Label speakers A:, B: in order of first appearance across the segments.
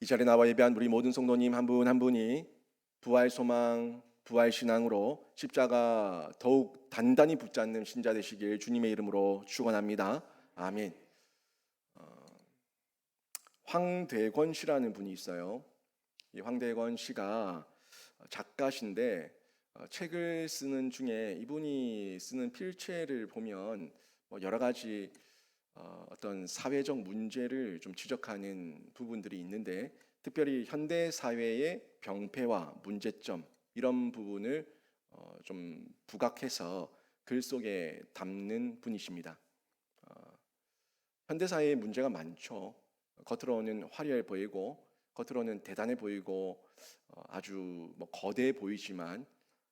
A: 이 자리에 나와 예배한 우리 모든 성도님 한 분 한 분이 부활 소망, 부활 신앙으로 십자가 더욱 단단히 붙잡는 신자 되시길 주님의 이름으로 축원합니다. 아멘. 황대권 씨라는 분이 있어요. 이 황대권 씨가 작가신데 책을 쓰는 중에 이분이 쓰는 필체를 보면 여러 가지 어떤 사회적 문제를 좀 지적하는 부분들이 있는데 특별히 현대 사회의 병폐와 문제점 이런 부분을 좀 부각해서 글 속에 담는 분이십니다. 현대 사회에 문제가 많죠. 겉으로는 화려해 보이고 겉으로는 대단해 보이고 아주 거대해 보이지만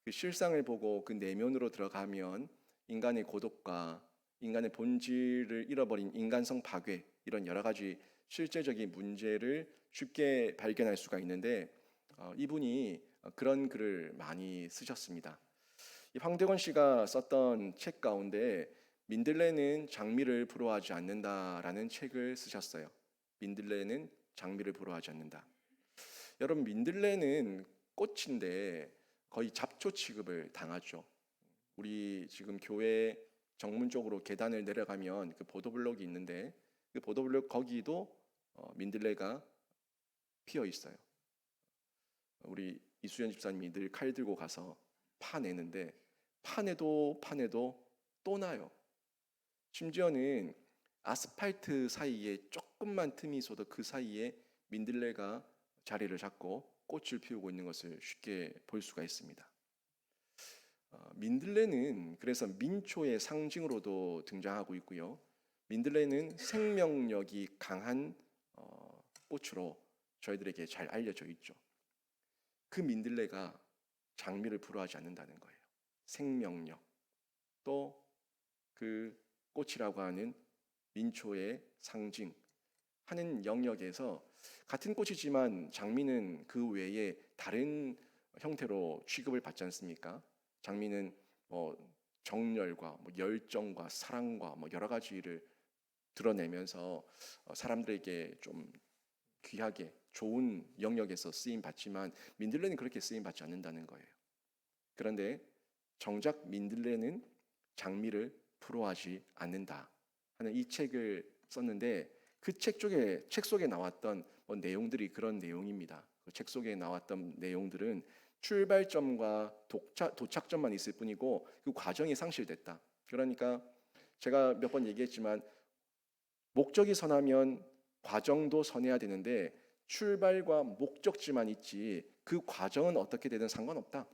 A: 그 실상을 보고 그 내면으로 들어가면 인간의 고독과 인간의 본질을 잃어버린 인간성 파괴 이런 여러 가지 실제적인 문제를 쉽게 발견할 수가 있는데 이분이 그런 글을 많이 쓰셨습니다. 이 황대건 씨가 썼던 책 가운데 민들레는 장미를 부러워하지 않는다라는 책을 쓰셨어요. 민들레는 장미를 부러워하지 않는다. 여러분 민들레는 꽃인데 거의 잡초 취급을 당하죠. 우리 지금 교회 정문 쪽으로 계단을 내려가면 그 보도블록이 있는데 그 보도블록 거기도 민들레가 피어 있어요. 우리 이수연 집사님이 늘 칼 들고 가서 파내는데 파내도 또 나요. 심지어는 아스팔트 사이에 조금만 틈이 있어도 그 사이에 민들레가 자리를 잡고 꽃을 피우고 있는 것을 쉽게 볼 수가 있습니다. 민들레는 그래서 민초의 상징으로도 등장하고 있고요. 민들레는 생명력이 강한 꽃으로 저희들에게 잘 알려져 있죠. 그 민들레가 장미를 불허하지 않는다는 거예요. 생명력 또 그 꽃이라고 하는 민초의 상징 하는 영역에서 같은 꽃이지만 장미는 그 외에 다른 형태로 취급을 받지 않습니까? 장미는 정열과 열정과 사랑과 여러 가지를 드러내면서 사람들에게 좀 귀하게 좋은 영역에서 쓰임 받지만 민들레는 그렇게 쓰임 받지 않는다는 거예요. 그런데 정작 민들레는 장미를 부러워하지 않는다 하는 이 책을 썼는데 그 책 속에 나왔던 내용들이 그런 내용입니다. 그 책 속에 나왔던 내용들은 출발점과 도착점만 있을 뿐이고 그 과정이 상실됐다. 그러니까 제가 몇 번 얘기했지만 목적이 선하면 과정도 선해야 되는데 출발과 목적지만 있지 그 과정은 어떻게 되든 상관없다.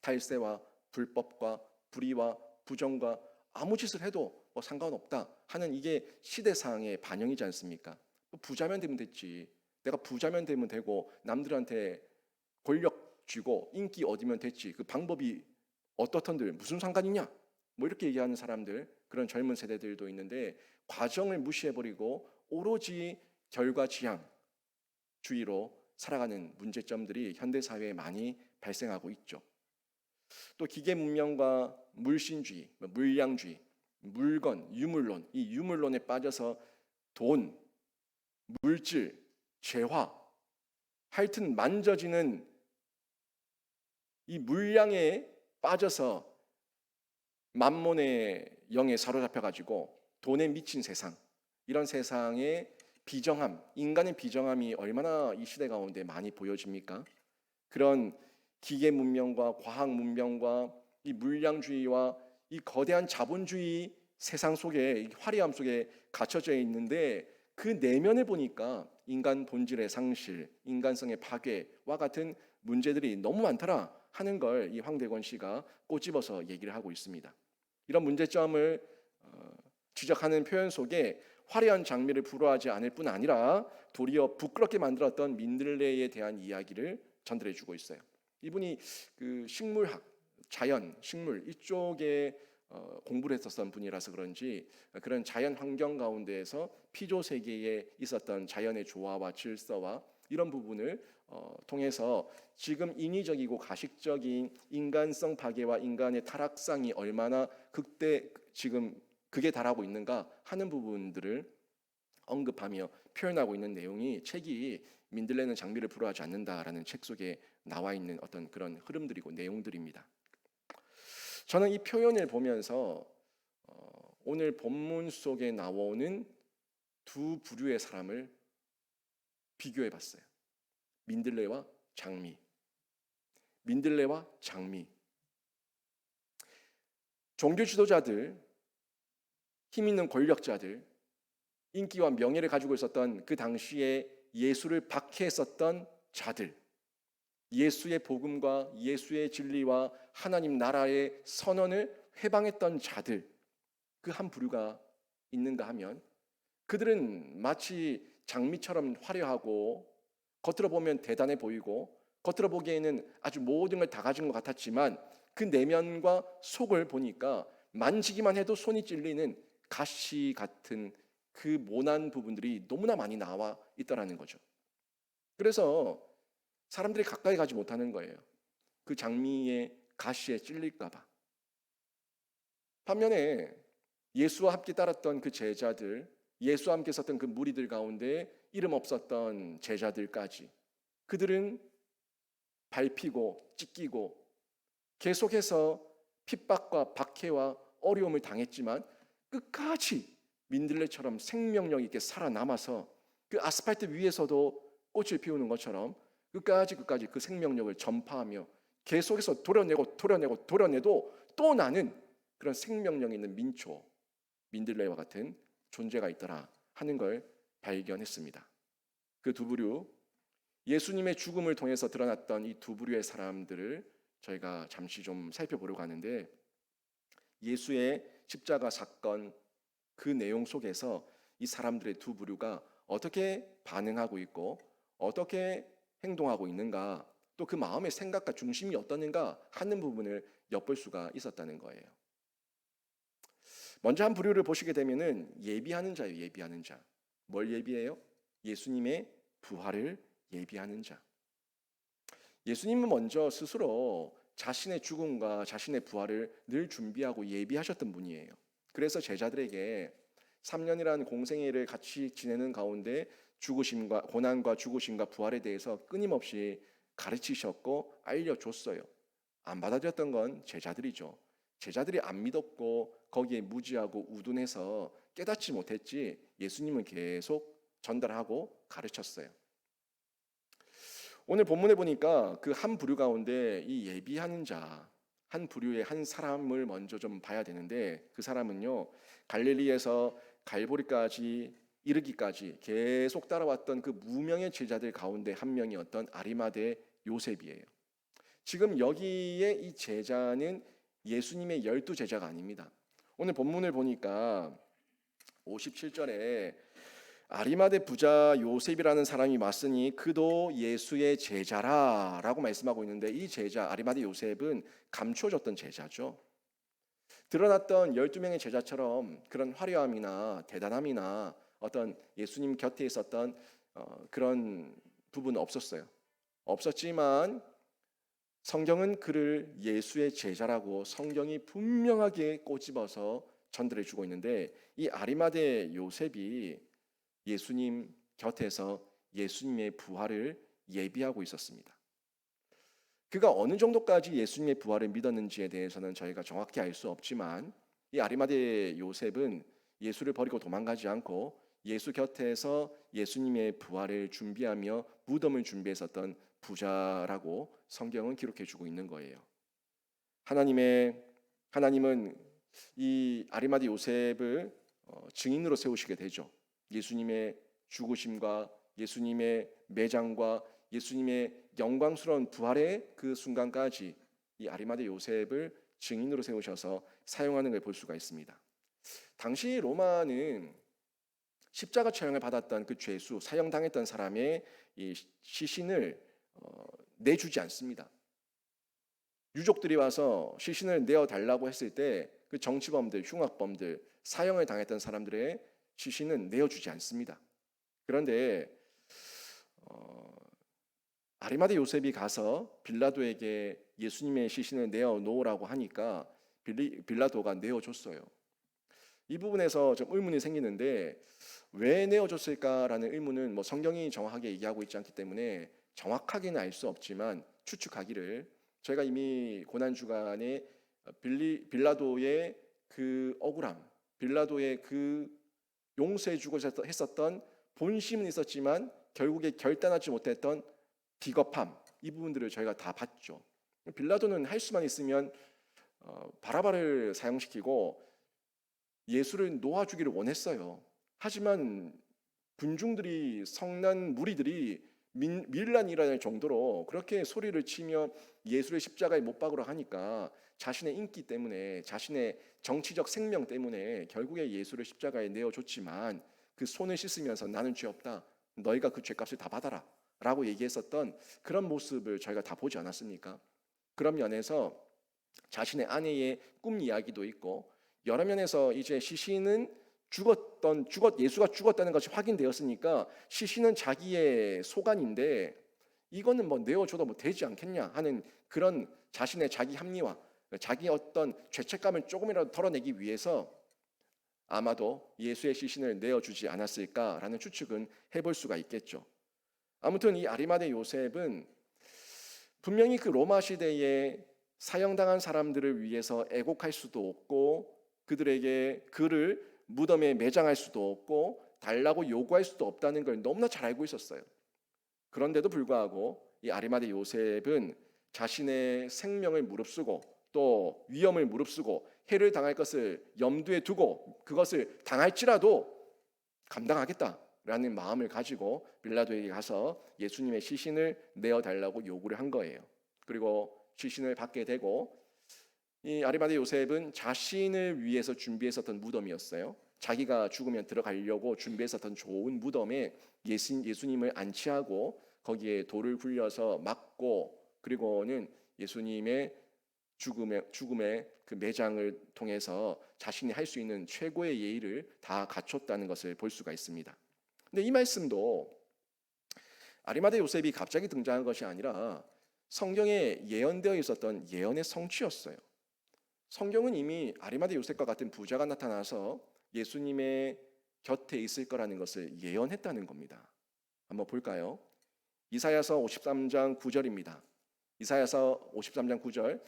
A: 탈세와 불법과 불의와 부정과 아무 짓을 해도 상관없다 하는 이게 시대상의 반영이지 않습니까? 부자면 되면 됐지. 내가 부자면 되면 되고 남들한테 권력 쥐고 인기 얻으면 됐지. 그 방법이 어떻던들 무슨 상관이냐? 이렇게 얘기하는 사람들 그런 젊은 세대들도 있는데 과정을 무시해버리고 오로지 결과지향주의로 살아가는 문제점들이 현대 사회에 많이 발생하고 있죠. 또 기계 문명과 물신주의, 물량주의, 물건, 유물론, 이 유물론에 빠져서 돈, 물질, 재화, 하여튼 만져지는 이 물량에 빠져서 만몬의 영에 사로잡혀 가지고 돈에 미친 세상, 이런 세상의 비정함, 인간의 비정함이 얼마나 이 시대 가운데 많이 보여집니까? 그런 기계 문명과 과학 문명과 이 물량주의와 이 거대한 자본주의 세상 속에 이 화려함 속에 갇혀져 있는데 그 내면을 보니까 인간 본질의 상실, 인간성의 파괴와 같은 문제들이 너무 많더라 하는 걸 이 황대권 씨가 꼬집어서 얘기를 하고 있습니다. 이런 문제점을 지적하는 표현 속에 화려한 장미를 부러워하지 않을 뿐 아니라 도리어 부끄럽게 만들었던 민들레에 대한 이야기를 전달해주고 있어요. 이분이 그 식물학, 자연, 식물 이쪽에 공부를 했었던 분이라서 그런지 그런 자연 환경 가운데에서 피조 세계에 있었던 자연의 조화와 질서와 이런 부분을 통해서 지금 인위적이고 가식적인 인간성 파괴와 인간의 타락상이 얼마나 극대 지금 극에 달하고 있는가 하는 부분들을 언급하며 표현하고 있는 내용이 책이 민들레는 장미를 부러워하지 않는다라는 책 속에 나와 있는 어떤 그런 흐름들이고 내용들입니다. 저는 이 표현을 보면서 오늘 본문 속에 나오는 두 부류의 사람을 비교해 봤어요. 민들레와 장미. 민들레와 장미. 종교 지도자들, 힘 있는 권력자들, 인기와 명예를 가지고 있었던 그 당시에 예수를 박해했었던 자들, 예수의 복음과 예수의 진리와 하나님 나라의 선언을 회방했던 자들, 그 한 부류가 있는가 하면 그들은 마치 장미처럼 화려하고 겉으로 보면 대단해 보이고 겉으로 보기에는 아주 모든 걸 다 가진 것 같았지만 그 내면과 속을 보니까 만지기만 해도 손이 찔리는 가시 같은 그 모난 부분들이 너무나 많이 나와 있더라는 거죠. 그래서 사람들이 가까이 가지 못하는 거예요. 그 장미의 가시에 찔릴까 봐. 반면에 예수와 함께 따랐던 그 제자들, 예수와 함께 있었던 그 무리들 가운데 이름 없었던 제자들까지 그들은 밟히고 찢기고 계속해서 핍박과 박해와 어려움을 당했지만 끝까지 민들레처럼 생명력 있게 살아남아서 그 아스팔트 위에서도 꽃을 피우는 것처럼 끝까지 그 생명력을 전파하며 계속해서 도려내도 또 나는 그런 생명력 있는 민초, 민들레와 같은 존재가 있더라 하는 걸 발견했습니다. 그 두 부류, 예수님의 죽음을 통해서 드러났던 이 두 부류의 사람들을 저희가 잠시 좀 살펴보려고 하는데, 예수의 십자가 사건 그 내용 속에서 이 사람들의 두 부류가 어떻게 반응하고 있고 어떻게 행동하고 있는가, 또 그 마음의 생각과 중심이 어떠는가 하는 부분을 엿볼 수가 있었다는 거예요. 먼저 한 부류를 보시게 되면은 예비하는 자예요. 예비하는 자. 뭘 예비해요? 예수님의 부활을 예비하는 자. 예수님은 먼저 스스로 자신의 죽음과 자신의 부활을 늘 준비하고 예비하셨던 분이에요. 그래서 제자들에게 3년이라는 공생애를 같이 지내는 가운데 죽으심과 고난과 죽으심과 부활에 대해서 끊임없이 가르치셨고 알려줬어요. 안 받아들였던 건 제자들이죠. 제자들이 안 믿었고 거기에 무지하고 우둔해서 깨닫지 못했지, 예수님은 계속 전달하고 가르쳤어요. 오늘 본문에 보니까 그 한 부류 가운데 이 예비하는 자, 한 부류의 한 사람을 먼저 좀 봐야 되는데, 그 사람은요, 갈릴리에서 갈보리까지 이르기까지 계속 따라왔던 그 무명의 제자들 가운데 한 명이었던 아리마대 요셉이에요. 지금 여기에 이 제자는 예수님의 12제자가 아닙니다. 오늘 본문을 보니까 57절에 아리마대 부자 요셉이라는 사람이 왔으니 그도 예수의 제자라 라고 말씀하고 있는데, 이 제자 아리마대 요셉은 감추어졌던 제자죠. 드러났던 12명의 제자처럼 그런 화려함이나 대단함이나 어떤 예수님 곁에 있었던 그런 부분은 없었지만 성경은 그를 예수의 제자라고 성경이 분명하게 꼬집어서 전달해 주고 있는데, 이 아리마대 요셉이 예수님 곁에서 예수님의 부활을 예비하고 있었습니다. 그가 어느 정도까지 예수님의 부활을 믿었는지에 대해서는 저희가 정확히 알 수 없지만, 이 아리마대 요셉은 예수를 버리고 도망가지 않고 예수 곁에서 예수님의 부활을 준비하며 무덤을 준비했었던 부자라고 성경은 기록해 주고 있는 거예요. 하나님은 이 아리마대 요셉을 증인으로 세우시게 되죠. 예수님의 죽으심과 예수님의 매장과 예수님의 영광스러운 부활의 그 순간까지 이 아리마대 요셉을 증인으로 세우셔서 사용하는 걸 볼 수가 있습니다. 당시 로마는 십자가 처형을 받았던 그 죄수, 사형당했던 사람의 이 시신을 내주지 않습니다. 유족들이 와서 시신을 내어달라고 했을 때 그 정치범들, 흉악범들, 사형을 당했던 사람들의 시신은 내어주지 않습니다. 그런데 아리마대 요셉이 가서 빌라도에게 예수님의 시신을 내어놓으라고 하니까 빌라도가 내어줬어요. 이 부분에서 좀 의문이 생기는데, 왜 내어줬을까라는 의문은 뭐 성경이 정확하게 얘기하고 있지 않기 때문에 정확하게는 알 수 없지만 추측하기를, 저희가 이미 고난 주간에 빌라도의 그 억울함, 빌라도의 그 용서해 주고 했었던 본심은 있었지만 결국에 결단하지 못했던 비겁함, 이 부분들을 저희가 다 봤죠. 빌라도는 할 수만 있으면 바라바를 사형시키고 예수를 놓아주기를 원했어요. 하지만 군중들이, 성난 무리들이 밀란이라는 정도로 그렇게 소리를 치며 예수를 십자가에 못 박으러 하니까 자신의 인기 때문에, 자신의 정치적 생명 때문에 결국에 예수를 십자가에 내어줬지만 그 손을 씻으면서 나는 죄 없다, 너희가 그 죄값을 다 받아라 라고 얘기했었던 그런 모습을 저희가 다 보지 않았습니까? 그런 면에서 자신의 아내의 꿈 이야기도 있고, 여러 면에서 이제 시신은 예수가 죽었다는 것이 확인되었으니까 시신은 자기의 소관인데 이거는 뭐 내어줘도 뭐 되지 않겠냐 하는 그런 자신의 자기 합리화, 자기 어떤 죄책감을 조금이라도 덜어내기 위해서 아마도 예수의 시신을 내어주지 않았을까라는 추측은 해볼 수가 있겠죠. 아무튼 이 아리마대 요셉은 분명히 그 로마 시대에 사형당한 사람들을 위해서 애곡할 수도 없고, 그들에게 그를 무덤에 매장할 수도 없고 달라고 요구할 수도 없다는 걸 너무나 잘 알고 있었어요. 그런데도 불구하고 이 아리마대 요셉은 자신의 생명을 무릅쓰고 또 위험을 무릅쓰고 해를 당할 것을 염두에 두고 그것을 당할지라도 감당하겠다라는 마음을 가지고 빌라도에게 가서 예수님의 시신을 내어달라고 요구를 한 거예요. 그리고 시신을 받게 되고, 이 아리마대 요셉은 자신을 위해서 준비했었던 무덤이었어요. 자기가 죽으면 들어가려고 준비했었던 좋은 무덤에 예수님을 안치하고 거기에 돌을 굴려서 막고, 그리고는 예수님의 죽음의 그 매장을 통해서 자신이 할 수 있는 최고의 예의를 다 갖췄다는 것을 볼 수가 있습니다. 근데 이 말씀도 아리마대 요셉이 갑자기 등장한 것이 아니라 성경에 예언되어 있었던 예언의 성취였어요. 성경은 이미 아리마대 요셉과 같은 부자가 나타나서 예수님의 곁에 있을 거라는 것을 예언했다는 겁니다. 한번 볼까요? 이사야서 53장 9절입니다. 이사야서 53장 9절.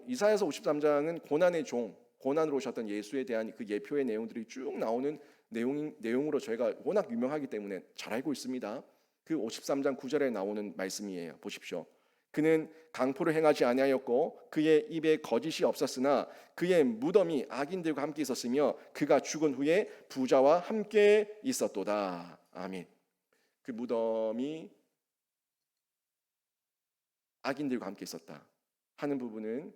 A: 이사야서 53장은 고난의 종, 고난으로 오셨던 예수에 대한 그 예표의 내용들이 쭉 나오는 내용으로 저희가 워낙 유명하기 때문에 잘 알고 있습니다. 그 53장 9절에 나오는 말씀이에요. 보십시오. 그는 강포를 행하지 아니하였고 그의 입에 거짓이 없었으나 그의 무덤이 악인들과 함께 있었으며 그가 죽은 후에 부자와 함께 있었도다. 아멘. 그 무덤이 악인들과 함께 있었다 하는 부분은,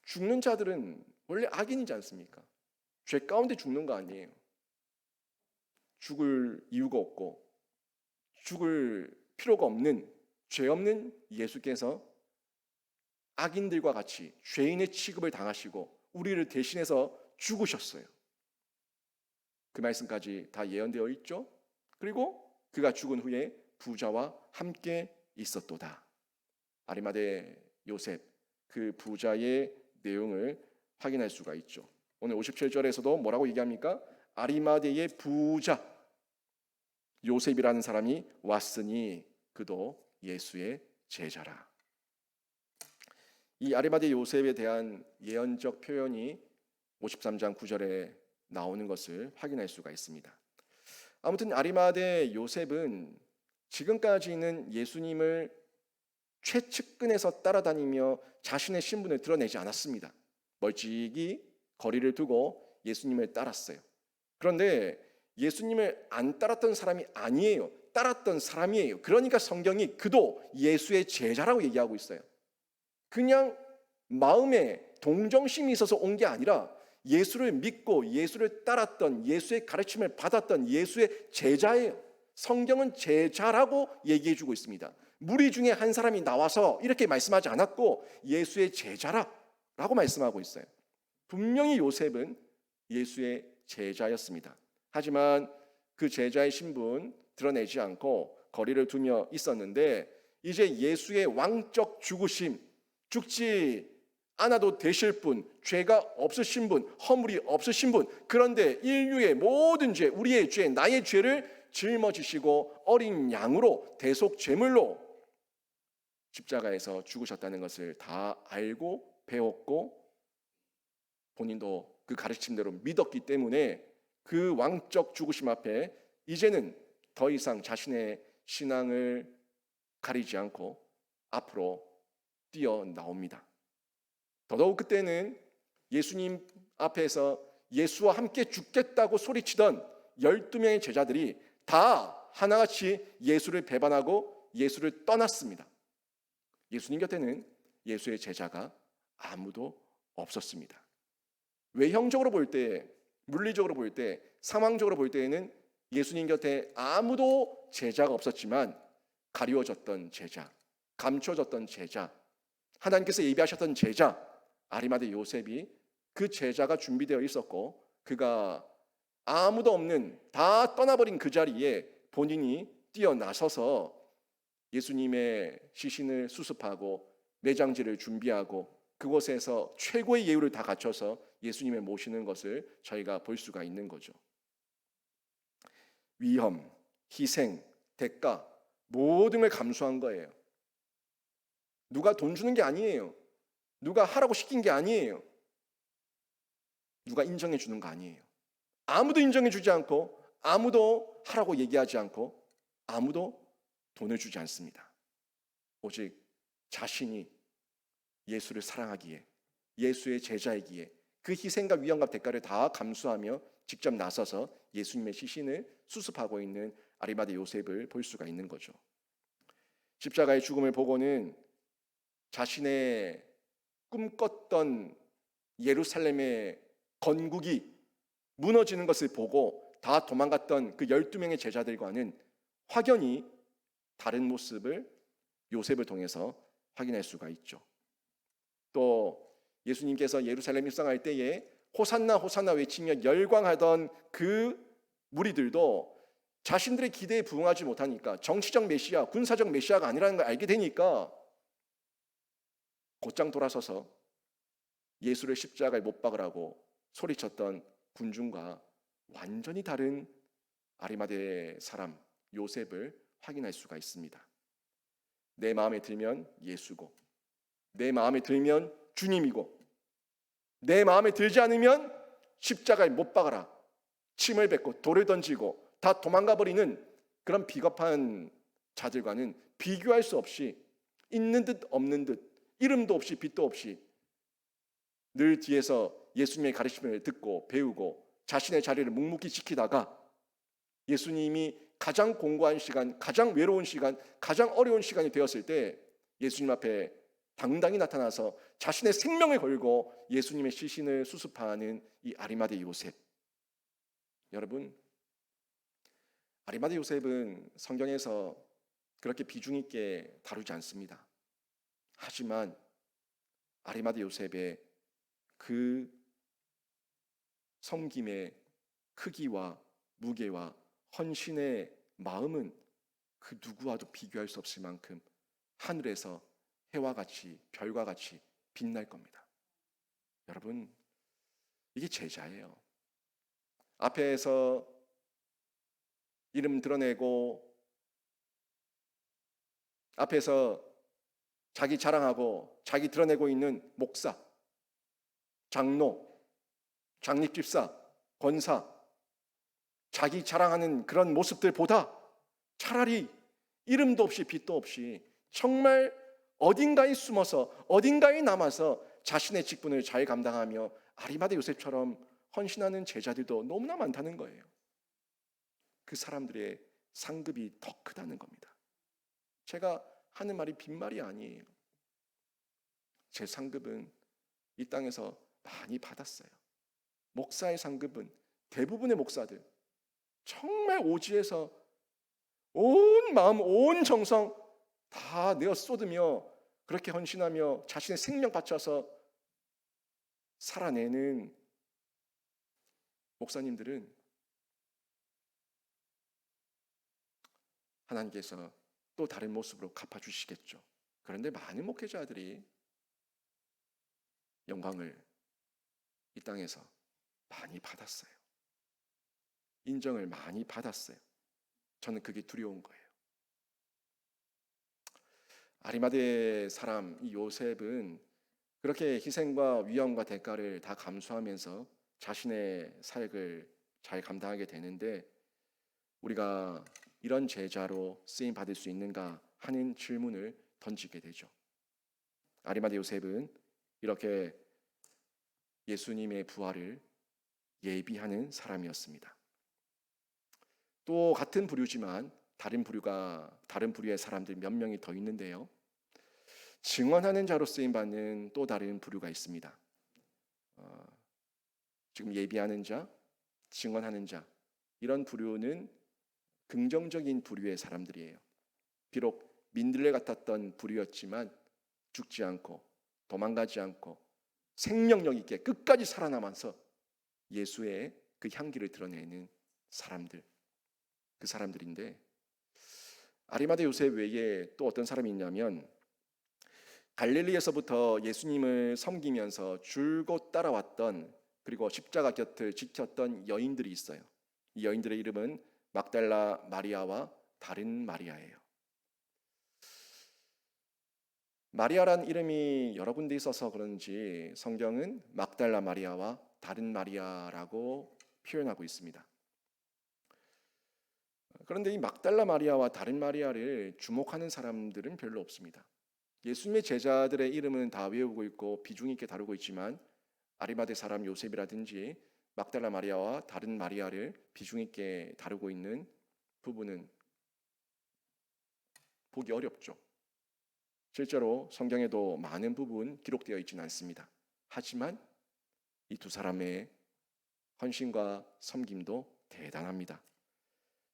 A: 죽는 자들은 원래 악인이지 않습니까? 죄 가운데 죽는 거 아니에요. 죽을 이유가 없고 죽을 필요가 없는, 죄 없는 예수께서 악인들과 같이 죄인의 취급을 당하시고 우리를 대신해서 죽으셨어요. 그 말씀까지 다 예언되어 있죠. 그리고 그가 죽은 후에 부자와 함께 있었도다. 아리마대 요셉, 그 부자의 내용을 확인할 수가 있죠. 오늘 57절에서도 뭐라고 얘기합니까? 아리마대의 부자 요셉이라는 사람이 왔으니 그도 예수의 제자라. 이 아리마대 요셉에 대한 예언적 표현이 53장 9절에 나오는 것을 확인할 수가 있습니다. 아무튼 아리마대 요셉은 지금까지는 예수님을 최측근에서 따라다니며 자신의 신분을 드러내지 않았습니다. 멀찍이 거리를 두고 예수님을 따랐어요. 그런데 예수님을 안 따랐던 사람이 아니에요. 따랐던 사람이에요. 그러니까 성경이 그도 예수의 제자라고 얘기하고 있어요. 그냥 마음에 동정심이 있어서 온 게 아니라 예수를 믿고 예수를 따랐던, 예수의 가르침을 받았던 예수의 제자예요. 성경은 제자라고 얘기해주고 있습니다. 무리 중에 한 사람이 나와서 이렇게 말씀하지 않았고 예수의 제자라고 말씀하고 있어요. 분명히 요셉은 예수의 제자였습니다. 하지만 그 제자의 신분 드러내지 않고 거리를 두며 있었는데, 이제 예수의 왕적 죽으심, 죽지 안아도 되실 분, 죄가 없으신 분, 허물이 없으신 분, 그런데 인류의 모든 죄, 우리의 죄, 나의 죄를 짊어지시고 어린 양으로 대속 제물로 십자가에서 죽으셨다는 것을 다 알고 배웠고 본인도 그 가르침대로 믿었기 때문에 그 왕적 죽으심 앞에 이제는 더 이상 자신의 신앙을 가리지 않고 앞으로 뛰어나옵니다. 더더욱 그때는 예수님 앞에서 예수와 함께 죽겠다고 소리치던 12명의 제자들이 다 하나같이 예수를 배반하고 예수를 떠났습니다. 예수님 곁에는 예수의 제자가 아무도 없었습니다. 외형적으로 볼 때, 물리적으로 볼 때, 상황적으로 볼 때에는 예수님 곁에 아무도 제자가 없었지만 가리워졌던 제자, 감춰졌던 제자, 하나님께서 예비하셨던 제자 아리마대 요셉이 그 제자가 준비되어 있었고 그가 아무도 없는 다 떠나버린 그 자리에 본인이 뛰어나서서 예수님의 시신을 수습하고 매장지를 준비하고 그곳에서 최고의 예우를 다 갖춰서 예수님을 모시는 것을 저희가 볼 수가 있는 거죠. 위험, 희생, 대가 모든 걸 감수한 거예요. 누가 돈 주는 게 아니에요. 누가 하라고 시킨 게 아니에요. 누가 인정해 주는 거 아니에요. 아무도 인정해 주지 않고 아무도 하라고 얘기하지 않고 아무도 돈을 주지 않습니다. 오직 자신이 예수를 사랑하기에 예수의 제자이기에 그 희생과 위험과 대가를 다 감수하며 직접 나서서 예수님의 시신을 수습하고 있는 아리마대 요셉을 볼 수가 있는 거죠. 십자가의 죽음을 보고는 자신의 꿈꿨던 예루살렘의 건국이 무너지는 것을 보고 다 도망갔던 그 12명의 제자들과는 확연히 다른 모습을 요셉을 통해서 확인할 수가 있죠. 또 예수님께서 예루살렘 입성할 때에 호산나 호산나 외치며 열광하던 그 무리들도 자신들의 기대에 부응하지 못하니까 정치적 메시아, 군사적 메시아가 아니라는 걸 알게 되니까 곧장 돌아서서 예수를 십자가에 못 박으라고 소리쳤던 군중과 완전히 다른 아리마대 사람 요셉을 확인할 수가 있습니다. 내 마음에 들면 예수고 내 마음에 들면 주님이고 내 마음에 들지 않으면 십자가에 못 박아라 침을 뱉고 돌을 던지고 다 도망가 버리는 그런 비겁한 자들과는 비교할 수 없이 있는 듯 없는 듯 이름도 없이 빛도 없이 늘 뒤에서 예수님의 가르침을 듣고 배우고 자신의 자리를 묵묵히 지키다가 예수님이 가장 공고한 시간, 가장 외로운 시간, 가장 어려운 시간이 되었을 때 예수님 앞에 당당히 나타나서 자신의 생명을 걸고 예수님의 시신을 수습하는 이 아리마대 요셉. 여러분, 아리마대 요셉은 성경에서 그렇게 비중 있게 다루지 않습니다. 하지만 아리마대 요셉의 그 섬김의 크기와 무게와 헌신의 마음은 그 누구와도 비교할 수 없을 만큼 하늘에서 해와 같이 별과 같이 빛날 겁니다. 여러분, 이게 제자예요. 앞에서 이름 드러내고 앞에서 자기 자랑하고 자기 드러내고 있는 목사, 장로, 장립집사, 권사, 자기 자랑하는 그런 모습들보다 차라리 이름도 없이 빛도 없이 정말 어딘가에 숨어서 어딘가에 남아서 자신의 직분을 잘 감당하며 아리마대 요셉처럼 헌신하는 제자들도 너무나 많다는 거예요. 그 사람들의 상급이 더 크다는 겁니다. 제가 하는 말이 빈말이 아니에요. 제 상급은 이 땅에서 많이 받았어요. 목사의 상급은 대부분의 목사들 정말 오지에서 온 마음, 온 정성 다 내어 쏟으며 그렇게 헌신하며 자신의 생명 바쳐서 살아내는 목사님들은 하나님께서 또 다른 모습으로 갚아주시겠죠. 그런데 많은 목회자들이 영광을 이 땅에서 많이 받았어요. 인정을 많이 받았어요. 저는 그게 두려운 거예요. 아리마대 사람 이 요셉은 그렇게 희생과 위험과 대가를 다 감수하면서 자신의 사역을 잘 감당하게 되는데, 우리가 이런 제자로 쓰임 받을 수 있는가 하는 질문을 던지게 되죠. 아리마대 요셉은 이렇게 예수님의 부활을 예비하는 사람이었습니다. 또 같은 부류지만 다른 부류의 사람들 몇 명이 더 있는데요. 증언하는 자로 쓰임 받는 또 다른 부류가 있습니다. 지금 예비하는 자, 증언하는 자, 이런 부류는 긍정적인 부류의 사람들이에요. 비록 민들레 같았던 부류였지만 죽지 않고 도망가지 않고 생명력 있게 끝까지 살아남아서 예수의 그 향기를 드러내는 사람들, 그 사람들인데, 아리마대 요셉 외에 또 어떤 사람이 있냐면 갈릴리에서부터 예수님을 섬기면서 줄곧 따라왔던, 그리고 십자가 곁을 지켰던 여인들이 있어요. 이 여인들의 이름은 막달라 마리아와 다른 마리아예요. 마리아란 이름이 여러 군데 있어서 그런지 성경은 막달라 마리아와 다른 마리아라고 표현하고 있습니다. 그런데 이 막달라 마리아와 다른 마리아를 주목하는 사람들은 별로 없습니다. 예수님의 제자들의 이름은 다 외우고 있고 비중 있게 다루고 있지만 아리마대 사람 요셉이라든지 막달라 마리아와 다른 마리아를 비중 있게 다루고 있는 부분은 보기 어렵죠. 실제로 성경에도 많은 부분 기록되어 있지는 않습니다. 하지만 이 두 사람의 헌신과 섬김도 대단합니다.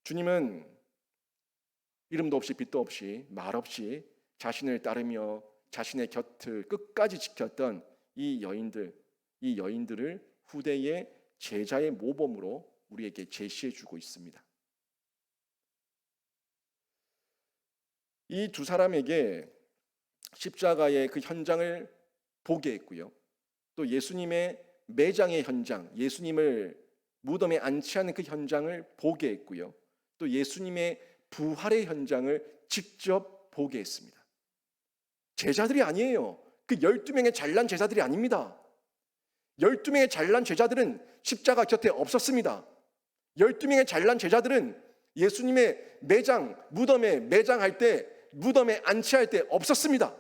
A: 주님은 이름도 없이 빛도 없이 말 없이 자신을 따르며 자신의 곁을 끝까지 지켰던 이 여인들을 후대의 제자의 모범으로 우리에게 제시해 주고 있습니다. 이 두 사람에게 십자가의 그 현장을 보게 했고요. 또 예수님의 매장의 현장, 예수님을 무덤에 안치하는 그 현장을 보게 했고요. 또 예수님의 부활의 현장을 직접 보게 했습니다. 제자들이 아니에요. 그 12명의 잘난 제자들이 아닙니다. 12명의 잘난 제자들은 십자가 곁에 없었습니다. 12명의 잘난 제자들은 예수님의 무덤에 매장할 때, 무덤에 안치할 때 없었습니다.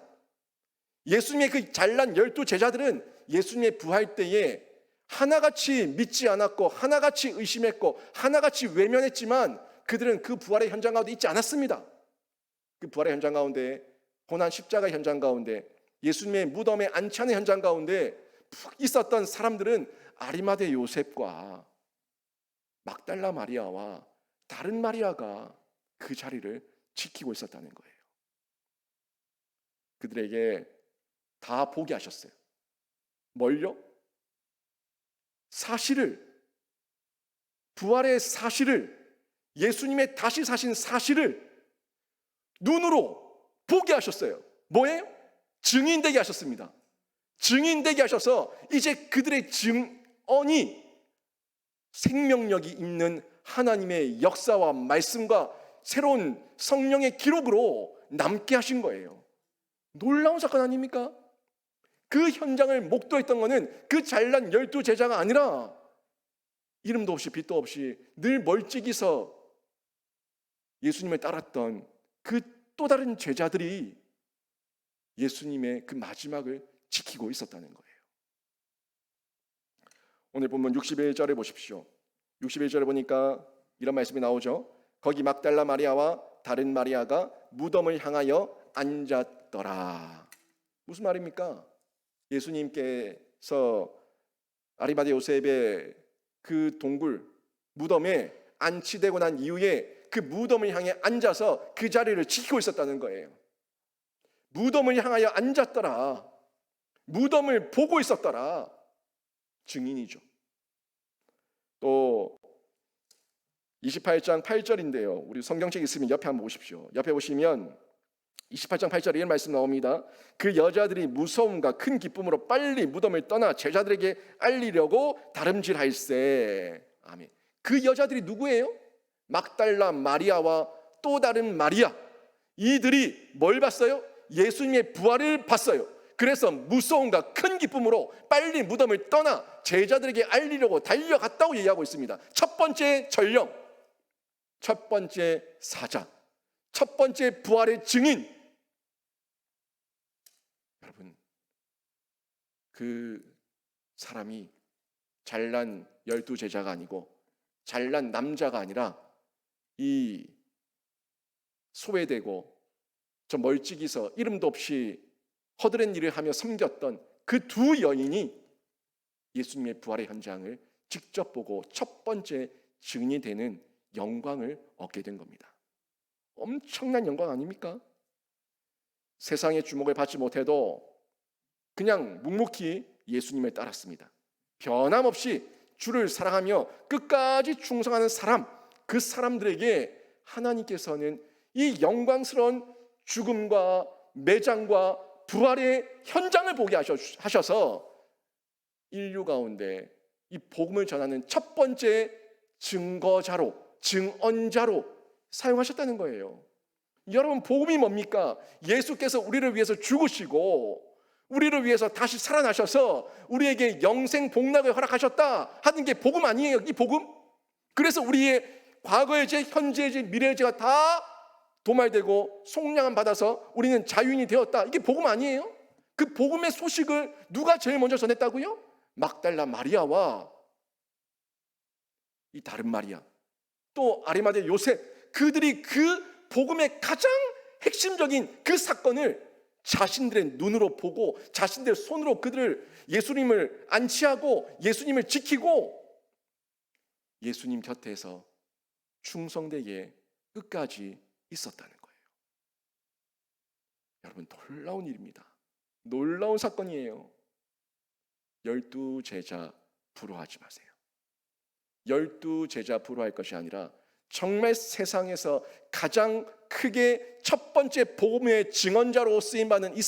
A: 예수님의 그 잘난 12제자들은 예수님의 부활 때에 하나같이 믿지 않았고 하나같이 의심했고 하나같이 외면했지만 그들은 그 부활의 현장 가운데 있지 않았습니다. 그 부활의 현장 가운데, 고난 십자가 현장 가운데, 예수님의 무덤에 안치하는 현장 가운데 있었던 사람들은 아리마대 요셉과 막달라 마리아와 다른 마리아가 그 자리를 지키고 있었다는 거예요. 그들에게 다 보게 하셨어요. 뭘요? 부활의 사실을, 예수님의 다시 사신 사실을 눈으로 보게 하셨어요. 뭐예요? 증인되게 하셨습니다. 증인되게 하셔서 이제 그들의 증언이 생명력이 있는 하나님의 역사와 말씀과 새로운 성령의 기록으로 남게 하신 거예요. 놀라운 사건 아닙니까? 그 현장을 목도했던 것은 그 잘난 12제자가 아니라 이름도 없이 빛도 없이 늘 멀찍이서 예수님을 따랐던 그 또 다른 제자들이 예수님의 그 마지막을 지키고 있었다는 거예요. 오늘 본문 61절에 보십시오. 61절에 보니까 이런 말씀이 나오죠. 거기 막달라 마리아와 다른 마리아가 무덤을 향하여 앉았더라. 무슨 말입니까? 예수님께서 아리마대 요셉의 그 동굴 무덤에 안치되고 난 이후에 그 무덤을 향해 앉아서 그 자리를 지키고 있었다는 거예요. 무덤을 향하여 앉았더라. 무덤을 보고 있었더라. 증인이죠. 또 28장 8절인데요. 우리 성경책 있으면 옆에 한번 보십시오. 옆에 보시면 28장 8절에 이런 말씀 나옵니다. 그 여자들이 무서움과 큰 기쁨으로 빨리 무덤을 떠나 제자들에게 알리려고 다름질할세. 아멘. 그 여자들이 누구예요? 막달라 마리아와 또 다른 마리아. 이들이 뭘 봤어요? 예수님의 부활을 봤어요. 그래서 무서움과 큰 기쁨으로 빨리 무덤을 떠나 제자들에게 알리려고 달려갔다고 얘기하고 있습니다. 첫 번째 전령, 첫 번째 사자, 첫 번째 부활의 증인. 여러분, 그 사람이 잘난 12제자가 아니고 잘난 남자가 아니라 이 소외되고 저 멀찍이서 이름도 없이 허드렛 일을 하며 섬겼던 그 두 여인이 예수님의 부활의 현장을 직접 보고 첫 번째 증인이 되는 영광을 얻게 된 겁니다. 엄청난 영광 아닙니까? 세상의 주목을 받지 못해도 그냥 묵묵히 예수님을 따랐습니다. 변함없이 주를 사랑하며 끝까지 충성하는 사람, 그 사람들에게 하나님께서는 이 영광스러운 죽음과 매장과 부활의 현장을 보게 하셔서 인류 가운데 이 복음을 전하는 첫 번째 증거자로, 증언자로 사용하셨다는 거예요. 여러분, 복음이 뭡니까? 예수께서 우리를 위해서 죽으시고 우리를 위해서 다시 살아나셔서 우리에게 영생 복락을 허락하셨다 하는 게 복음 아니에요? 이 복음? 그래서 우리의 과거의 죄, 현재의 죄, 미래의 죄가 다 도말되고 속량함 받아서 우리는 자유인이 되었다. 이게 복음 아니에요? 그 복음의 소식을 누가 제일 먼저 전했다고요? 막달라 마리아와 이 다른 마리아, 또 아리마대 요셉, 그들이 그 복음의 가장 핵심적인 그 사건을 자신들의 눈으로 보고 자신들의 손으로 그들을 예수님을 안치하고 예수님을 지키고 예수님 곁에서 충성되게 끝까지 있었다는 거예요. 여러분, 놀라운 일입니다. 놀라운 사건이에요. 12제자 부러워하지 마세요. 12제자 부러워할 것이 아니라 정말 세상에서 가장 크게 첫 번째 복음의 증언자로 쓰임받는 이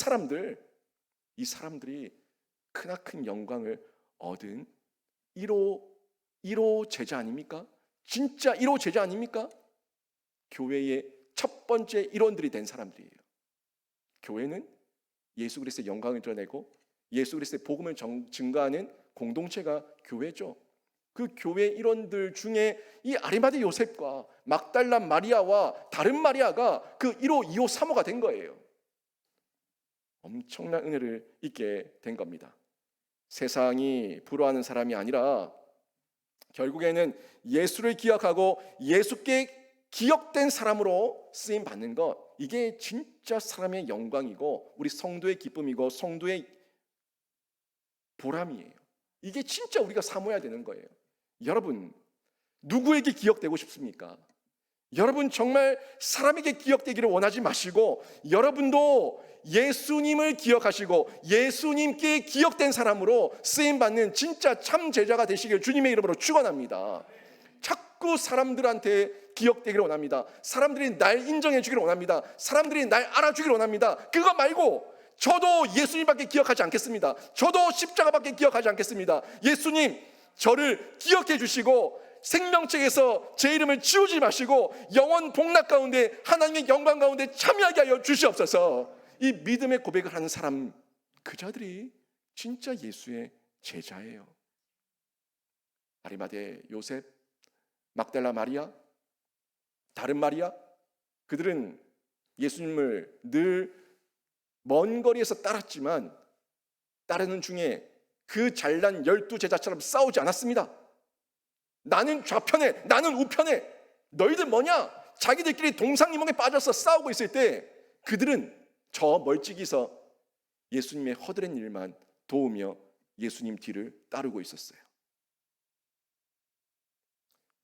A: 사람들이 크나큰 영광을 얻은 1호 제자 아닙니까? 진짜 1호 제자 아닙니까? 교회의 첫 번째 일원들이 된 사람들이에요. 교회는 예수 그리스도의 영광을 드러내고 예수 그리스도의 복음을 증거하는 공동체가 교회죠. 그 교회 일원들 중에 이 아리마대 요셉과 막달라 마리아와 다른 마리아가 그 1호, 2호, 3호가 된 거예요. 엄청난 은혜를 입게 된 겁니다. 세상이 부러워하는 사람이 아니라 결국에는 예수를 기억하고 예수께 기억된 사람으로 쓰임 받는 것, 이게 진짜 사람의 영광이고 우리 성도의 기쁨이고 성도의 보람이에요. 이게 진짜 우리가 사모해야 되는 거예요. 여러분, 누구에게 기억되고 싶습니까? 여러분, 정말 사람에게 기억되기를 원하지 마시고 여러분도 예수님을 기억하시고 예수님께 기억된 사람으로 쓰임받는 진짜 참 제자가 되시길 주님의 이름으로 축원합니다. 자꾸 사람들한테 기억되기를 원합니다. 사람들이 날 인정해 주기를 원합니다. 사람들이 날 알아주기를 원합니다. 그거 말고 저도 예수님밖에 기억하지 않겠습니다. 저도 십자가밖에 기억하지 않겠습니다. 예수님, 저를 기억해 주시고 생명책에서 제 이름을 지우지 마시고 영원 복락 가운데 하나님의 영광 가운데 참여하게 하여 주시옵소서. 이 믿음의 고백을 하는 사람, 그자들이 진짜 예수의 제자예요. 아리마대 요셉, 막달라 마리아, 다른 마리아, 그들은 예수님을 늘 먼 거리에서 따랐지만 따르는 중에 그 잘난 12제자처럼 싸우지 않았습니다. 나는 좌편에, 나는 우편에, 너희들 뭐냐? 자기들끼리 동상이몽에 빠져서 싸우고 있을 때 그들은 저 멀찍이서 예수님의 허드렛 일만 도우며 예수님 뒤를 따르고 있었어요.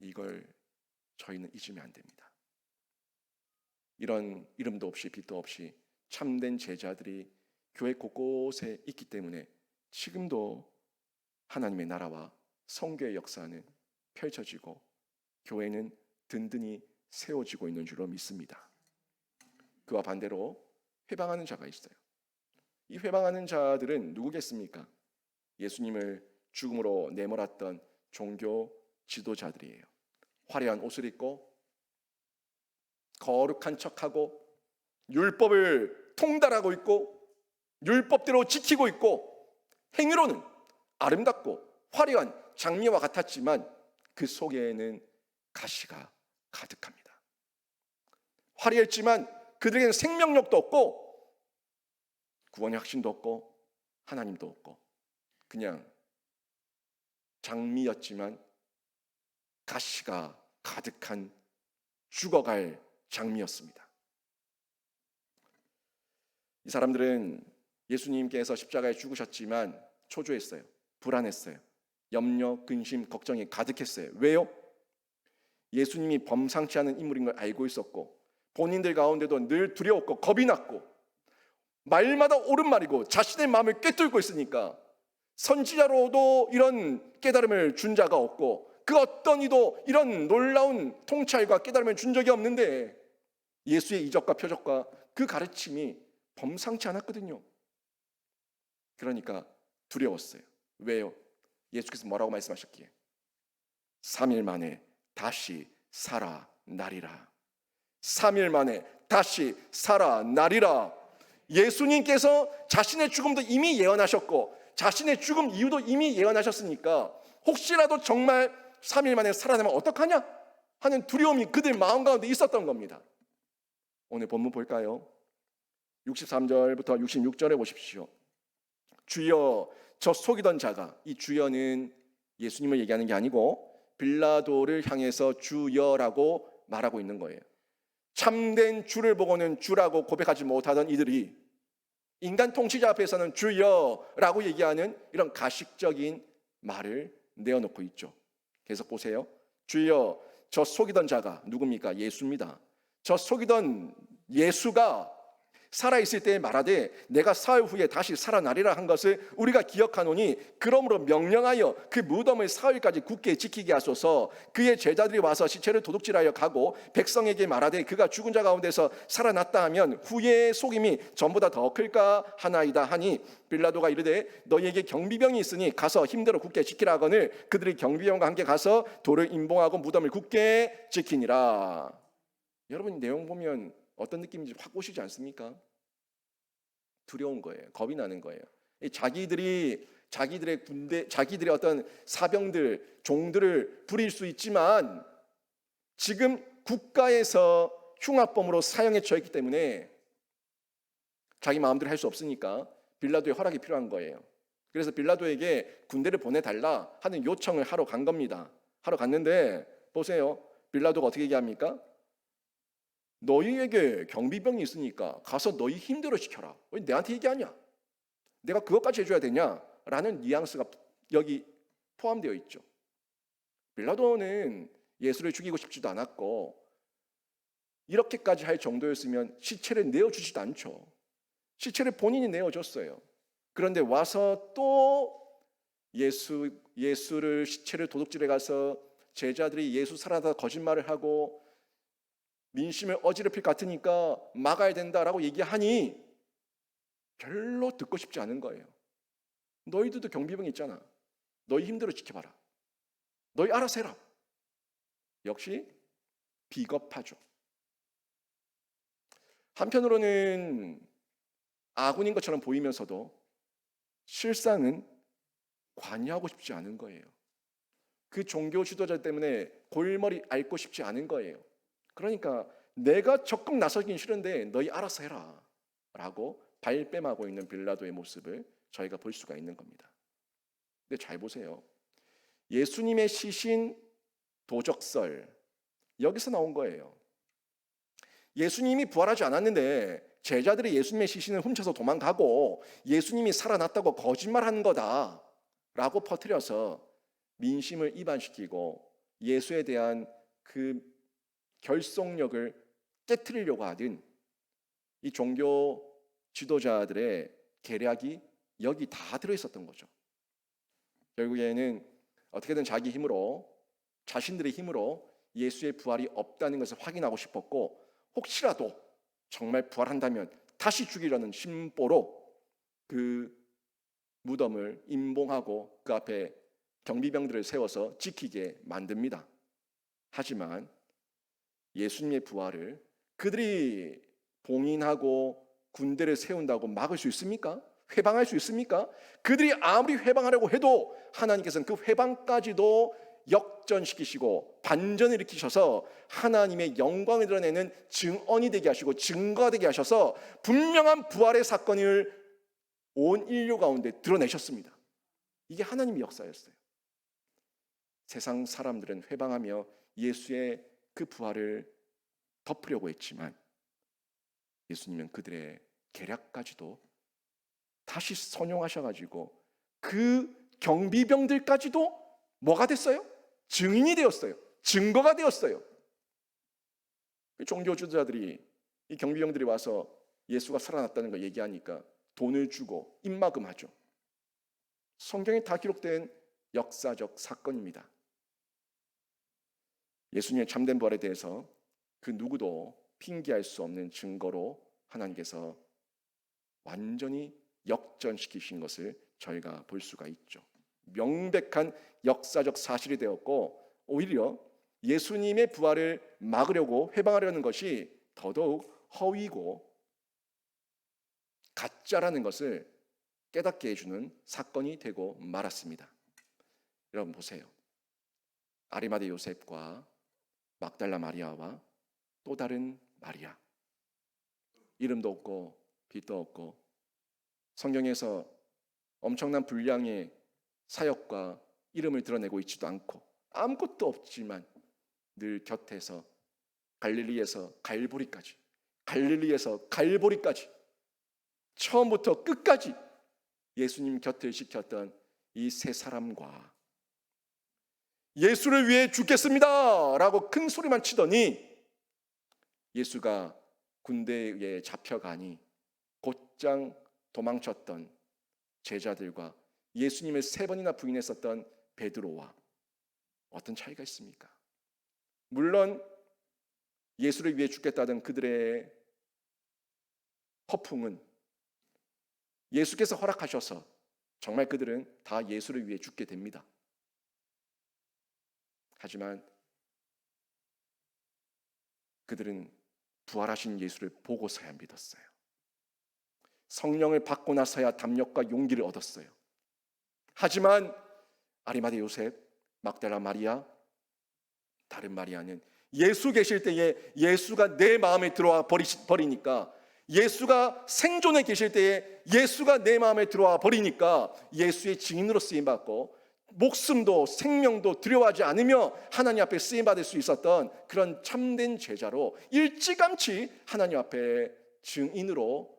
A: 이걸 저희는 잊으면 안 됩니다. 이런 이름도 없이 빛도 없이 참된 제자들이 교회 곳곳에 있기 때문에 지금도 하나님의 나라와 성교의 역사는 펼쳐지고 교회는 든든히 세워지고 있는 줄로 믿습니다. 그와 반대로 회방하는 자가 있어요. 이 회방하는 자들은 누구겠습니까? 예수님을 죽음으로 내몰았던 종교 지도자들이에요. 화려한 옷을 입고 거룩한 척하고 율법을 통달하고 있고 율법대로 지키고 있고 행위로는 아름답고 화려한 장미와 같았지만 그 속에는 가시가 가득합니다. 화려했지만 그들에게는 생명력도 없고 구원의 확신도 없고 하나님도 없고 그냥 장미였지만 가시가 가득한 죽어갈 장미였습니다. 이 사람들은 예수님께서 십자가에 죽으셨지만 초조했어요. 불안했어요. 염려, 근심, 걱정이 가득했어요. 왜요? 예수님이 범상치 않은 인물인 걸 알고 있었고 본인들 가운데도 늘 두려웠고 겁이 났고 말마다 옳은 말이고 자신의 마음을 꿰뚫고 있으니까 선지자로도 이런 깨달음을 준 자가 없고 그 어떤 이도 이런 놀라운 통찰과 깨달음을 준 적이 없는데 예수의 이적과 표적과 그 가르침이 범상치 않았거든요. 그러니까 두려웠어요. 왜요? 예수께서 뭐라고 말씀하셨기에 3일 만에 다시 살아나리라. 3일 만에 다시 살아나리라. 예수님께서 자신의 죽음도 이미 예언하셨고 자신의 죽음 이유도 이미 예언하셨으니까 혹시라도 정말 3일 만에 살아나면 어떡하냐 하는 두려움이 그들 마음 가운데 있었던 겁니다. 오늘 본문 볼까요? 63절부터 66절에 보십시오. 주여 저 속이던 자가, 이 주여는 예수님을 얘기하는 게 아니고 빌라도를 향해서 주여라고 말하고 있는 거예요. 참된 주를 보고는 주라고 고백하지 못하던 이들이 인간 통치자 앞에서는 주여라고 얘기하는 이런 가식적인 말을 내어놓고 있죠. 계속 보세요. 주여 저 속이던 자가 누굽니까? 예수입니다. 저 속이던 예수가 살아있을 때에 말하되 내가 사흘 후에 다시 살아나리라 한 것을 우리가 기억하노니 그러므로 명령하여 그 무덤을 사흘까지 굳게 지키게 하소서. 그의 제자들이 와서 시체를 도둑질하여 가고 백성에게 말하되 그가 죽은 자 가운데서 살아났다 하면 후의 속임이 전보다 더 클까 하나이다 하니 빌라도가 이르되 너희에게 경비병이 있으니 가서 힘대로 굳게 지키라 하거늘 그들이 경비병과 함께 가서 돌을 임봉하고 무덤을 굳게 지키니라. 여러분 내용 보면 어떤 느낌인지 확 오시지 않습니까? 두려운 거예요. 겁이 나는 거예요. 자기들의 군대, 자기들의 어떤 사병들, 종들을 부릴 수 있지만 지금 국가에서 흉악범으로 사형에 처했기 때문에 자기 마음대로 할 수 없으니까 빌라도의 허락이 필요한 거예요. 그래서 빌라도에게 군대를 보내달라 하는 요청을 하러 간 겁니다. 하러 갔는데 보세요. 빌라도가 어떻게 얘기합니까? 너희에게 경비병이 있으니까 가서 너희 힘대로 시켜라. 왜 내한테 얘기하냐? 내가 그것까지 해줘야 되냐? 라는 뉘앙스가 여기 포함되어 있죠. 빌라도는 예수를 죽이고 싶지도 않았고 이렇게까지 할 정도였으면 시체를 내어주지도 않죠. 시체를 본인이 내어줬어요. 그런데 와서 또 예수를 시체를 도둑질해 가서 제자들이 예수 살아다 거짓말을 하고 민심을 어지럽힐 것 같으니까 막아야 된다라고 얘기하니 별로 듣고 싶지 않은 거예요. 너희들도 경비병이 있잖아. 너희 힘대로 지켜봐라. 너희 알아서 해라. 역시 비겁하죠. 한편으로는 아군인 것처럼 보이면서도 실상은 관여하고 싶지 않은 거예요. 그 종교 지도자 때문에 골머리 앓고 싶지 않은 거예요. 그러니까 내가 적극 나서긴 싫은데 너희 알아서 해라 라고 발뺌하고 있는 빌라도의 모습을 저희가 볼 수가 있는 겁니다. 근데 잘 보세요. 예수님의 시신 도적설 여기서 나온 거예요. 예수님이 부활하지 않았는데 제자들이 예수님의 시신을 훔쳐서 도망가고 예수님이 살아났다고 거짓말하는 거다 라고 퍼뜨려서 민심을 이반시키고 예수에 대한 그 결속력을 깨트리려고 하던 이 종교 지도자들의 계략이 여기 다 들어있었던 거죠. 결국에는 어떻게든 자기 힘으로 자신들의 힘으로 예수의 부활이 없다는 것을 확인하고 싶었고 혹시라도 정말 부활한다면 다시 죽이려는 심보로 그 무덤을 임봉하고 그 앞에 경비병들을 세워서 지키게 만듭니다. 하지만 예수님의 부활을 그들이 봉인하고 군대를 세운다고 막을 수 있습니까? 회방할 수 있습니까? 그들이 아무리 회방하려고 해도 하나님께서는 그 회방까지도 역전시키시고 반전을 일으키셔서 하나님의 영광을 드러내는 증언이 되게 하시고 증거가 되게 하셔서 분명한 부활의 사건을 온 인류 가운데 드러내셨습니다. 이게 하나님의 역사였어요. 세상 사람들은 회방하며 예수의 그 부활을 덮으려고 했지만 예수님은 그들의 계략까지도 다시 선용하셔가지고 그 경비병들까지도 뭐가 됐어요? 증인이 되었어요. 증거가 되었어요. 종교 지도자들이, 이 경비병들이 와서 예수가 살아났다는 걸 얘기하니까 돈을 주고 입막음하죠. 성경에 다 기록된 역사적 사건입니다. 예수님의 참된 부활에 대해서 그 누구도 핑계할 수 없는 증거로 하나님께서 완전히 역전시키신 것을 저희가 볼 수가 있죠. 명백한 역사적 사실이 되었고, 오히려 예수님의 부활을 막으려고 회방하려는 것이 더더욱 허위고 가짜라는 것을 깨닫게 해주는 사건이 되고 말았습니다. 여러분 보세요. 아리마대 요셉과 막달라 마리아와 또 다른 마리아, 이름도 없고 빛도 없고 성경에서 엄청난 분량의 사역과 이름을 드러내고 있지도 않고 아무것도 없지만 늘 곁에서 갈릴리에서 갈보리까지, 갈릴리에서 갈보리까지 처음부터 끝까지 예수님 곁을 지켰던 이 세 사람과 예수를 위해 죽겠습니다 라고 큰 소리만 치더니 예수가 군대에 의해 잡혀가니 곧장 도망쳤던 제자들과 예수님을 3번이나 부인했었던 베드로와 어떤 차이가 있습니까? 물론 예수를 위해 죽겠다던 그들의 허풍은 예수께서 허락하셔서 정말 그들은 다 예수를 위해 죽게 됩니다. 하지만 그들은 부활하신 예수를 보고서야 믿었어요. 성령을 받고 나서야 담력과 용기를 얻었어요. 하지만 아리마대 요셉, 막달라 마리아, 다른 마리아는 예수 계실 때에 예수가 내 마음에 들어와 버리니까, 예수가 생존해 계실 때에 예수가 내 마음에 들어와 버리니까 예수의 증인으로 쓰임받고 목숨도 생명도 두려워하지 않으며 하나님 앞에 쓰임받을 수 있었던 그런 참된 제자로 일찌감치 하나님 앞에 증인으로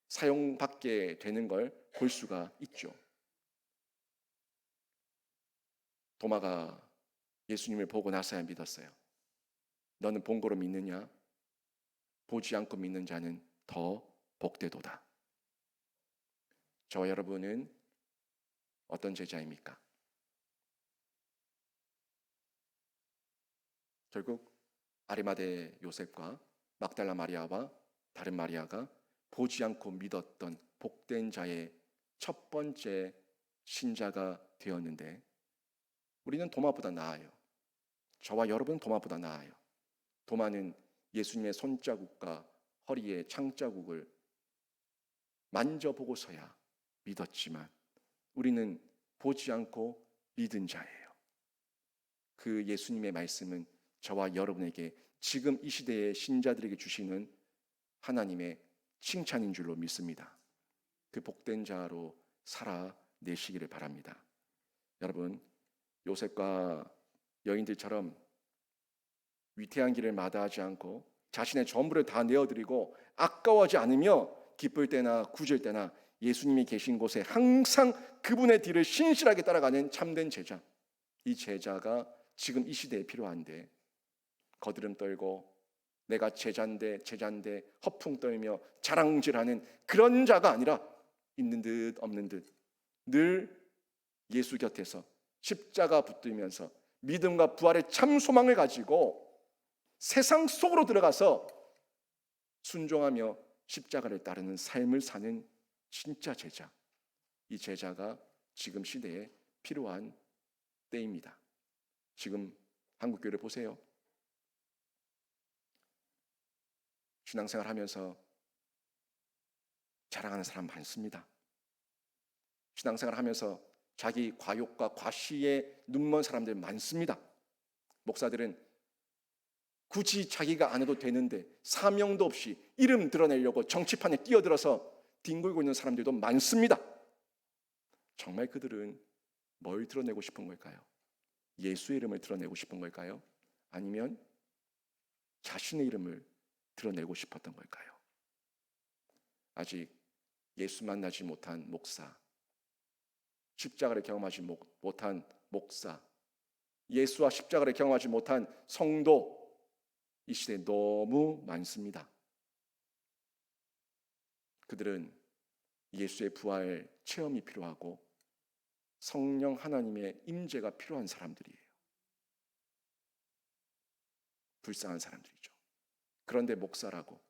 A: 사용받게 되는 걸 볼 수가 있죠. 도마가 예수님을 보고 나서야 믿었어요. 너는 본 거로 믿느냐? 보지 않고 믿는 자는 더 복되도다. 저와 여러분은 어떤 제자입니까? 결국 아리마대 요셉과 막달라 마리아와 다른 마리아가 보지 않고 믿었던 복된 자의 첫 번째 신자가 되었는데, 우리는 도마보다 나아요. 저와 여러분은 도마보다 나아요. 도마는 예수님의 손자국과 허리의 창자국을 만져보고서야 믿었지만 우리는 보지 않고 믿은 자예요. 그 예수님의 말씀은 저와 여러분에게 지금 이 시대의 신자들에게 주시는 하나님의 칭찬인 줄로 믿습니다. 그 복된 자로 살아내시기를 바랍니다. 여러분, 요셉과 여인들처럼 위태한 길을 마다하지 않고 자신의 전부를 다 내어드리고 아까워하지 않으며 기쁠 때나 굳을 때나 예수님이 계신 곳에 항상 그분의 뒤를 신실하게 따라가는 참된 제자, 이 제자가 지금 이 시대에 필요한데, 거드름 떨고 내가 제자인데 허풍 떨며 자랑질하는 그런 자가 아니라 있는 듯 없는 듯 늘 예수 곁에서 십자가 붙들면서 믿음과 부활의 참 소망을 가지고 세상 속으로 들어가서 순종하며 십자가를 따르는 삶을 사는 진짜 제자, 이 제자가 지금 시대에 필요한 때입니다. 지금 한국교회를 보세요. 신앙생활 하면서 자랑하는 사람 많습니다. 신앙생활 하면서 자기 과욕과 과시에 눈먼 사람들 많습니다. 목사들은 굳이 자기가 안 해도 되는데 사명도 없이 이름 드러내려고 정치판에 끼어들어서 뒹굴고 있는 사람들도 많습니다. 정말 그들은 뭘 드러내고 싶은 걸까요? 예수의 이름을 드러내고 싶은 걸까요? 아니면 자신의 이름을 드러내고 싶었던 걸까요? 아직 예수 만나지 못한 목사, 십자가를 경험하지 못한 목사, 예수와 십자가를 경험하지 못한 성도, 이 시대에 너무 많습니다. 그들은 예수의 부활 체험이 필요하고 성령 하나님의 임재가 필요한 사람들이에요. 불쌍한 사람들이죠. 그런데 목사라고,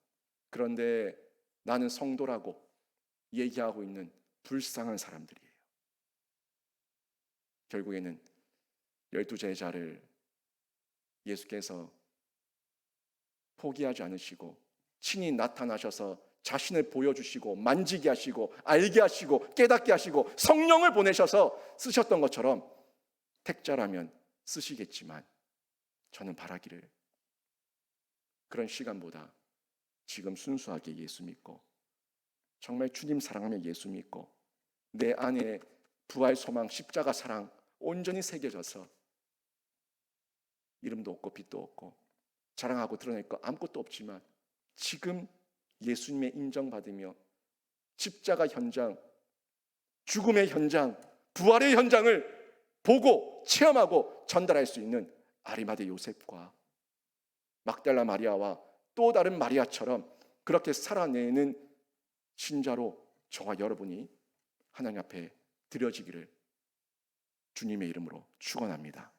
A: 그런데 나는 성도라고 얘기하고 있는 불쌍한 사람들이에요. 결국에는 12제자를 예수께서 포기하지 않으시고 친히 나타나셔서 자신을 보여주시고 만지게 하시고 알게 하시고 깨닫게 하시고 성령을 보내셔서 쓰셨던 것처럼 택자라면 쓰시겠지만 저는 바라기를 그런 시간보다 지금 순수하게 예수 믿고 정말 주님 사랑하며 예수 믿고 내 안에 부활 소망 십자가 사랑 온전히 새겨져서 이름도 없고 빛도 없고 자랑하고 드러낼 거 아무것도 없지만 지금 예수님의 인정받으며 십자가 현장, 죽음의 현장, 부활의 현장을 보고 체험하고 전달할 수 있는 아리마대 요셉과 막달라 마리아와 또 다른 마리아처럼 그렇게 살아내는 신자로 저와 여러분이 하나님 앞에 드려지기를 주님의 이름으로 축원합니다.